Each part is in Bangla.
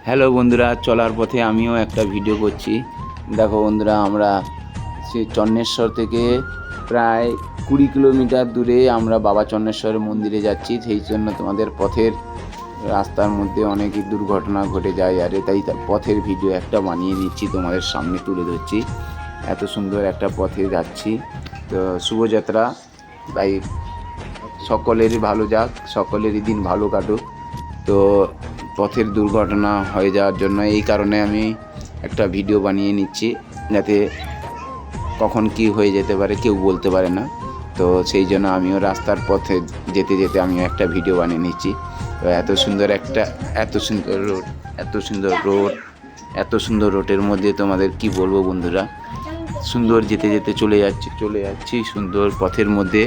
হ্যালো বন্ধুরা, চলার পথে আমিও একটা ভিডিও করছি। দেখো বন্ধুরা, আমরা সেই চন্নেশ্বর থেকে প্রায় 20 কিলোমিটার দূরে আমরা বাবা চন্নেশ্বরের মন্দিরে যাচ্ছি। সেই জন্য তোমাদের পথের রাস্তার মধ্যে অনেকই দুর্ঘটনা ঘটে যায়, তাই পথের ভিডিও একটা বানিয়ে নিচ্ছি, তোমাদের সামনে তুলে ধরছি। এত সুন্দর একটা পথে যাচ্ছি, তো শুভযাত্রা। তাই সকলেরই ভালো যাক, সকলেরই দিন ভালো কাটুক। তো পথের দুর্ঘটনা হয়ে যাওয়ার জন্য এই কারণে আমি একটা ভিডিও বানিয়ে নিচ্ছি, যাতে কখন কি হয়ে যেতে পারে কেউ বলতে পারে না। তো সেই জন্য আমিও রাস্তার পথে যেতে যেতে আমিও একটা ভিডিও বানিয়ে নিচ্ছি। তো এত সুন্দর রোড, এত সুন্দর রোডের মধ্যে তোমাদের কি বলবো বন্ধুরা, সুন্দর যেতে যেতে চলে যাচ্ছি সুন্দর পথের মধ্যে।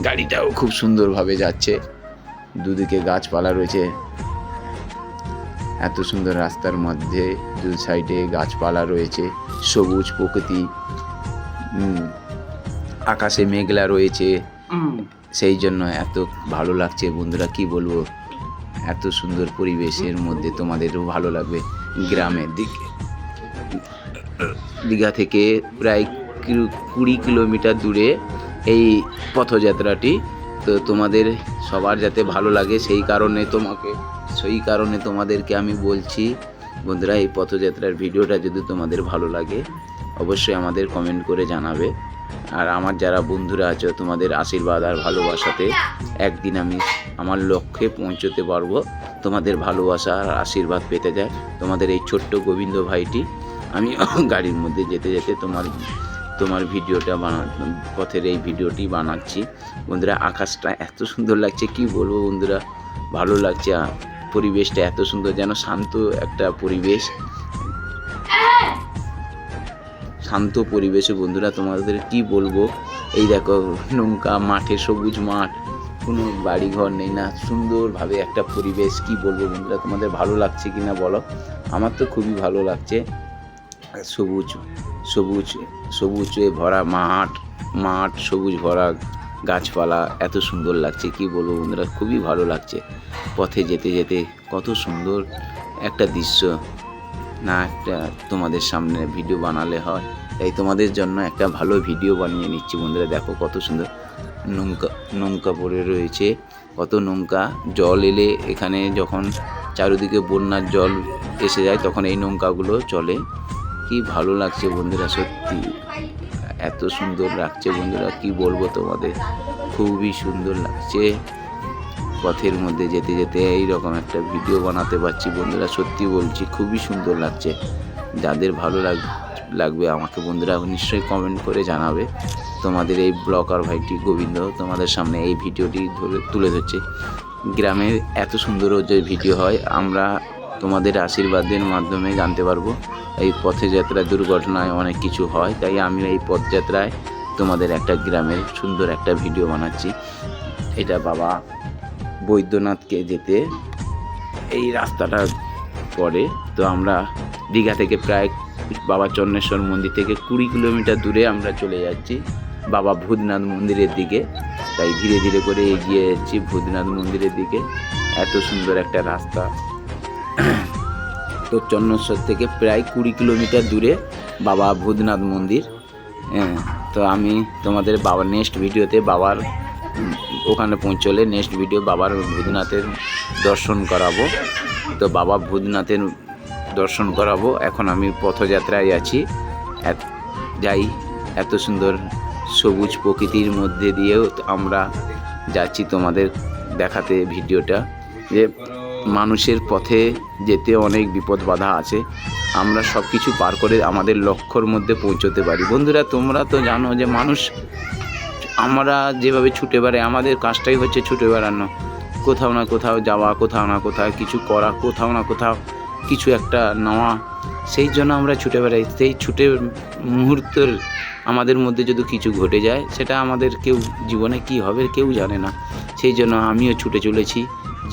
গাড়িটাও খুব সুন্দরভাবে যাচ্ছে, দুদিকে গাছপালা রয়েছে। এত সুন্দর রাস্তার মধ্যে দু সাইডে গাছপালা রয়েছে, সবুজ প্রকৃতি, আকাশে মেঘলা রয়েছে। সেই জন্য এত ভালো লাগছে বন্ধুরা, কি বলবো। এত সুন্দর পরিবেশের মধ্যে তোমাদেরও ভালো লাগবে। গ্রামের দিকে দীঘা থেকে প্রায় 20 কিলোমিটার দূরে এই পথযাত্রাটি। তো তোমাদের সবার যাতে ভালো লাগে সেই কারণে তোমাদেরকে আমি বলছি বন্ধুরা, এই পথযাত্রার ভিডিওটা যদি তোমাদের ভালো লাগে অবশ্যই আমাদের কমেন্ট করে জানাবে। আর আমার যারা বন্ধুরা আছো, তোমাদের আশীর্বাদ আর ভালোবাসাতে একদিন আমি আমার লক্ষ্যে পৌঁছতে পারবো। তোমাদের ভালোবাসা আর আশীর্বাদ পেতে যায় তোমাদের এই ছোট্ট গোবিন্দ ভাইটি। আমি গাড়ির মধ্যে যেতে যেতে তোমার ভিডিওটা পথের এই ভিডিওটি বানাচ্ছি বন্ধুরা। আকাশটা এত সুন্দর লাগছে, কি বলবো বন্ধুরা, ভালো লাগছে। পরিবেশটা এত সুন্দর, যেন শান্ত একটা পরিবেশ, শান্ত পরিবেশে বন্ধুরা তোমাদের কি বলবো। এই দেখো নৌকা, মাঠে সবুজ মাঠ, কোনো বাড়ি ঘর নেই না, সুন্দরভাবে একটা পরিবেশ। কি বলবো বন্ধুরা, তোমাদের ভালো লাগছে কি না বলো। আমার তো খুবই ভালো লাগছে। সবুজে ভরা মাঠ, সবুজ ভরা গাছপালা, এত সুন্দর লাগছে, কি বলবো বন্ধুরা, খুবই ভালো লাগছে। পথে যেতে যেতে কত সুন্দর একটা দৃশ্য না, একটা তোমাদের সামনে ভিডিও বানালে হয়। তাই তোমাদের জন্য একটা ভালো ভিডিও বানিয়ে নিচ্ছি বন্ধুরা। দেখো কত সুন্দর নৌকা পড়ে রয়েছে, কত নৌকা। জল এলে এখানে যখন চারিদিকে বন্যার জল এসে যায় তখন এই নৌকাগুলো চলে। কি ভালো লাগছে বন্ধুরা, সত্যি এত সুন্দর লাগছে বন্ধুরা, কি বলবো তোমাদের, খুবই সুন্দর লাগছে। পথের মধ্যে যেতে যেতে এইরকম একটা ভিডিও বানাতে পারছি বন্ধুরা, সত্যি বলছি খুবই সুন্দর লাগছে। যাদের ভালো লাগবে আমাকে বন্ধুরা নিশ্চয়ই কমেন্ট করে জানাবে। তোমাদের এই ব্লগার ভাইটি গোবিন্দ তোমাদের সামনে এই ভিডিওটি তুলে ধরছে। গ্রামের এত সুন্দর যে ভিডিও হয়, আমরা তোমাদের আশীর্বাদের মাধ্যমে জানতে পারবো। এই পথযাত্রা দুর্ঘটনায় অনেক কিছু হয়, তাই আমি এই পথযাত্রায় তোমাদের একটা গ্রামের সুন্দর একটা ভিডিও বানাচ্ছি। এটা বাবা বৈদ্যনাথকে যেতে এই রাস্তাটা পড়ে। তো আমরা দীঘা থেকে প্রায় বাবা চন্নেশ্বর মন্দির থেকে 20 কিলোমিটার দূরে আমরা চলে যাচ্ছি বাবা ভূতনাথ মন্দিরের দিকে। তাই ধীরে ধীরে করে এগিয়ে যাচ্ছি ভূতনাথ মন্দিরের দিকে। এত সুন্দর একটা রাস্তা। তো চন্নেশ্বর থেকে প্রায় 20 কিলোমিটার দূরে বাবা ভূতনাথ মন্দির। তো আমি তোমাদের বাবার নেক্সট ভিডিওতে বাবার ওখানে পৌঁছলে নেক্সট ভিডিও বাবার ভূতনাথের দর্শন করাবো। তো বাবা ভূতনাথের দর্শন করাবো। এখন আমি পথযাত্রায় আছি, যাই এত সুন্দর সবুজ প্রকৃতির মধ্যে দিয়েও আমরা যাচ্ছি তোমাদের দেখাতে ভিডিওটা, যে মানুষের পথে যেতে অনেক বিপদ বাধা আছে, আমরা সব কিছু পার করে আমাদের লক্ষ্যর মধ্যে পৌঁছতে পারি। বন্ধুরা তোমরা তো জানো যে আমরা যেভাবে ছুটে বেড়াই, আমাদের কাজটাই হচ্ছে ছুটে বেড়ানো, কোথাও না কোথাও যাওয়া, কোথাও না কোথাও কিছু করা, কোথাও না কোথাও কিছু একটা নেওয়া। সেই জন্য আমরা ছুটে বেড়াই। সেই ছুটের মুহূর্তের আমাদের মধ্যে যদি কিছু ঘটে যায়, সেটা আমাদের কেউ জীবনে কি হবে কেউ জানে না। সেই জন্য আমিও ছুটে চলেছি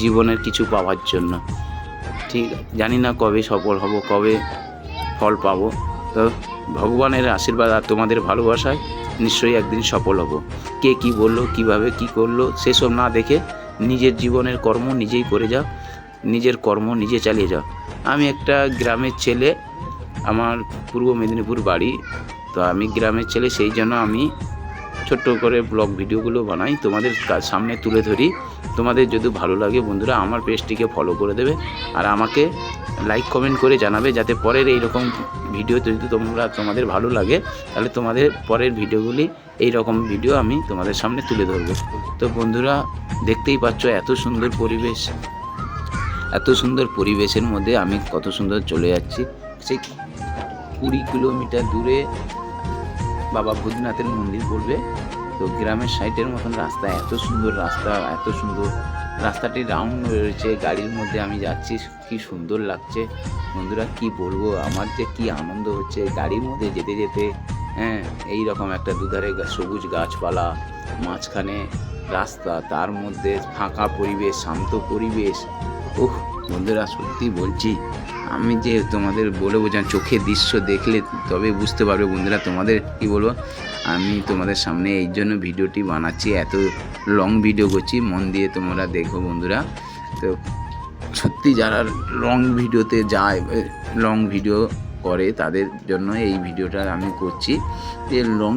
জীবনের কিছু পাওয়ার জন্য। ঠিক জানি না কবে সফল হব, কবে ফল পাবো। তো ভগবানের আশীর্বাদ আর তোমাদের ভালোবাসায় নিশ্চয়ই একদিন সফল হব। কে কি বললো, কিভাবে কি করলো, সেসব না দেখে নিজের জীবনের কর্ম নিজেই করে যাও। নিজের কর্ম নিজে চালিয়ে যাও। আমি একটা গ্রামের ছেলে, আমার পূর্ব মেদিনীপুর বাড়ি, তো আমি গ্রামের ছেলে, সেই জন্য আমি ছোট্ট করে ব্লগ ভিডিওগুলো বানাই, তোমাদের সামনে তুলে ধরি। তোমাদের যদি ভালো লাগে বন্ধুরা আমার পেজটিকে ফলো করে দেবে, আর আমাকে লাইক কমেন্ট করে জানাবে, যাতে পরের এইরকম ভিডিও যদি তোমাদের ভালো লাগে, তাহলে তোমাদের পরের ভিডিওগুলি এই রকম ভিডিও আমি তোমাদের সামনে তুলে ধরবো। তো বন্ধুরা দেখতেই পাচ্ছ এত সুন্দর পরিবেশ, এত সুন্দর পরিবেশের মধ্যে আমি কত সুন্দর চলে যাচ্ছি। সেই 20 কিলোমিটার দূরে বাবা ভূতনাথের মন্দির পড়বে। তো গ্রামের সাইডের মতন রাস্তা, এত সুন্দর রাস্তা, এত সুন্দর রাস্তাটি রাউন্ড রয়েছে, গাড়ির মধ্যে আমি যাচ্ছি, কি সুন্দর লাগছে বন্ধুরা, কি বলবো, আমার যে কি আনন্দ হচ্ছে গাড়ির মধ্যে যেতে যেতে। হ্যাঁ, এই রকম একটা দুধারে সবুজ গাছপালা, মাঝখানে রাস্তা, তার মধ্যে ফাঁকা পরিবেশ, শান্ত পরিবেশ। ওহ বন্ধুরা সত্যি বলছি, আমি যে তোমাদের বলে বোঝান, চোখের দৃশ্য দেখলে তবে বুঝতে পারবে বন্ধুরা। তোমাদের কি বলবো, আমি তোমাদের সামনে এই জন্য ভিডিওটি বানাচ্ছি, এত লং ভিডিও করছি, মন দিয়ে তোমরা দেখো বন্ধুরা। তো সত্যি যারা লং ভিডিওতে যায়, লং ভিডিও করে, তাদের জন্য এই ভিডিওটা আমি করছি। যে লং